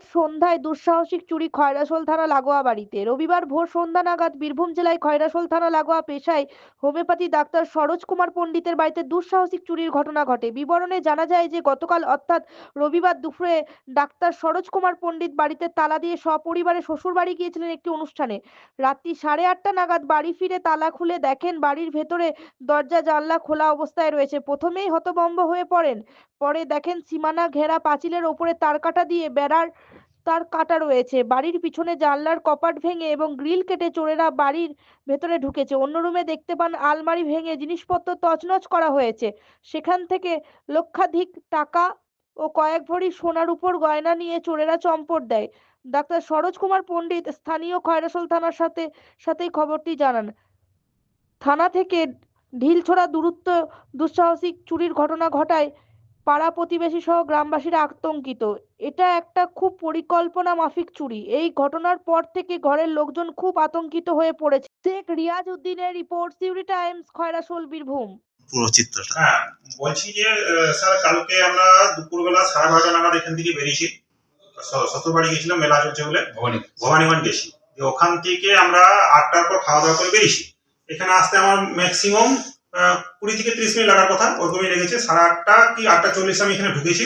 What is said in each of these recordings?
ভোর সন্ধ্যায় দুঃসাহসিক চুরি খয়রাশোল থানা লাগোয়া বাড়িতে। রবিবার ভোর সন্ধ্যা নাগাদ বীরভূম জেলায় খয়রাশোল থানা লাগোয়া পেশায় হোমিওপ্যাথি ডাক্তার সরোজ কুমার পণ্ডিতের বাড়িতে দুঃসাহসিক চুরির ঘটনা ঘটে। বিবরণে জানা যায় যে গতকাল অর্থাৎ রবিবার দুপুরে ডাক্তার সরোজ কুমার পণ্ডিত বাড়িতে তালা দিয়ে সপরিবারে শ্বশুর বাড়ি গিয়েছিলেন একটি অনুষ্ঠানে। রাত্রি 8:30 নাগাদ বাড়ি ফিরে তালা খুলে দেখেন বাড়ির ভেতরে দরজা জানলা খোলা অবস্থায় রয়েছে। প্রথমেই হতভম্ব হয়ে পড়েন, পরে দেখেন সীমানা ঘেরা পাঁচিলের ওপরে তারকাটা দিয়ে বেড়ার তার কাটা রয়েছে। বাড়ির পিছনে জানলার কপাট ভেঙে এবং গ্রিল কেটে চোরেরা বাড়ির ভেতরে ঢুকেছে। অন্য রুমে দেখতে পান আলমারি ভেঙে জিনিসপত্র তছনছ করা হয়েছে। সেখান থেকে লক্ষাধিক টাকা ও কয়েক ভরি সোনার উপর গয়না নিয়ে চোরেরা চম্পট দেয়। ডাক্তার সরোজ কুমার পণ্ডিত স্থানীয় খয়রাশোল থানার সাথেই খবরটি জানান। থানা থেকে ঢিলছোড়া দূরত্ব দুঃসাহসিক চুরির ঘটনা ঘটায় পাড়া প্রতিবেশী সহ গ্রামবাসীরা আতঙ্কিত। এটা একটা খুব পরিকল্পনা মাফিক চুরি। এই ঘটনার পর থেকে ঘরের লোকজন খুব আতঙ্কিত হয়ে পড়েছে। শেখ রিয়াজ উদ্দিনের রিপোর্ট, সিউরি টাইমস, খয়রাশোল, বীরভূম। পুরো চিত্রটা হ্যাঁ, বলছি যে স্যার কালকে আমরা দুপুরবেলা 12:30 নাগাদ এখান থেকে বেরিয়েছি। শ্বশুর বাড়ি গেছিলাম, মেলা চলছে বলে ভবানীগঞ্জ গেছি। ওখান থেকে আমরা 8টার পর খাওয়া দাওয়া করে বেরিয়েছি। এখানে আসতে আমার ম্যাক্সিমাম 20 থেকে 30 মিনিট লাগার কথা, ওরকমই লেগেছে। 8:30 কি 8:40 আমি এখানে ঢুকেছি।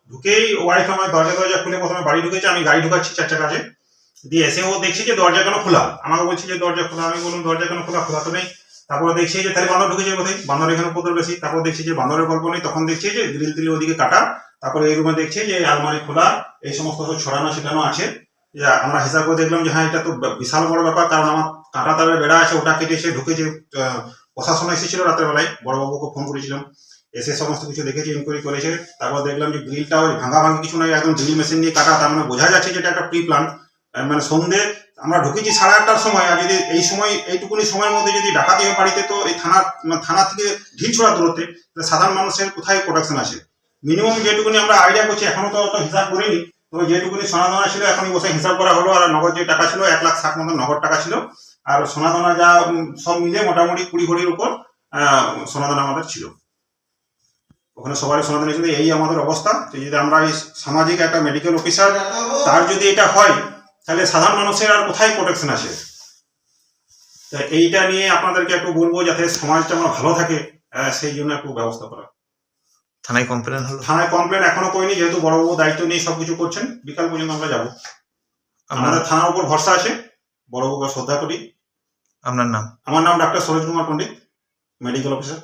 ঢুকেই ওয়াইফ আমার দরজা খুলে প্রথমে বাড়ি ঢুকেছে, আমি গাড়ি ঢুকাচ্ছি 4 চাকা কাজে দিয়ে এসে ও দেখছি যে দরজা কেন খোলা। আমাকে বলছি যে দরজা খোলা, আমি বললাম দরজা কেন খোলা, খোলা তো নেই। তারপরে দেখছি যে তাহলে বান্দর ঢুকেছে বোধহয়, বান্দর এখানে উপদ্রব বেশি। তারপর দেখছি যে বান্দরের গল্প নেই, তখন দেখছি যে গ্রিল টিল ওদিকে কাটা। তারপরে এই রুমে দেখছি যে আলমারি খোলা, এই সমস্ত ছড়ানো ছিটানো আছে। আমরা হিসাব করে দেখলাম যে হ্যাঁ এটা তো বিশাল বড় ব্যাপার, কারণ আমার কাঁটা তারের বেড়া আছে, ওটা কেটে এসে ঢুকেছে। প্রশাসন এসেছিল রাতের বেলায়, বড়বাবুকে ফোন করেছিলাম, এসে সমস্ত কিছু দেখেছে, ইনকোয়ারি করেছে। তারপর দেখলাম যে গ্রিলটা ওই ভাঙা কিছু নয়, একদম ড্রিল মেশিন দিয়ে কাটা। তার মানে বোঝা যাচ্ছে যে এটা একটা প্রি প্ল্যান। মানে সন্ধ্যে আমরা ঢুকেছি 8:30টার সময়, আর যদি এই সময় এইটুকুনি সময়ের মধ্যে যদি ডাকাতি হয় বাড়িতে, তো এই থানা থেকে ঢিলছোড়া দূরত্বে সাধারণ মানুষের কোথায় প্রোটেকশন আছে? মিনিমাম যেটুকুনি আমরা আইডিয়া করছি, এখনো তো অত হিসাব করিনি, তবে যেটুকুনি সোনাদানা ছিল এখনই বসে হিসাব করা হলো। আর নগদ যে টাকা ছিল 1,60,000 মতো নগদ টাকা ছিল, আর সোনাদানা যা সব মিলে মোটামুটি 20 ভরির উপর সোনাদানা আমাদের ছিল। ওখানে সবাই সোনাদানা ছিল। এই আমাদের অবস্থা। যদি আমরা এই সামাজিক একটা মেডিকেল অফিসার, তার যদি এটা হয়, তাহলে সাধারণ মানুষের আর কোথায় প্রোটেকশন আছে? এইটা নিয়ে আপনাদেরকে একটু বলবো, যাতে সমাজটা আমার ভালো থাকে, সেই জন্য একটু ব্যবস্থা করা। থানায় কমপ্লেন হলো? থানায় কমপ্লেন এখনো করিনি, যেহেতু বড়বাবু দায়িত্ব নিয়ে সবকিছু করছেন। বিকাল পর্যন্ত আমরা যাবো। আমাদের থানার উপর ভরসা আছে, বড়বাবুকে শ্রদ্ধা করি। আপনার নাম? আমার নাম ডাক্তার সরোজ কুমার পণ্ডিত, মেডিকেল অফিসার।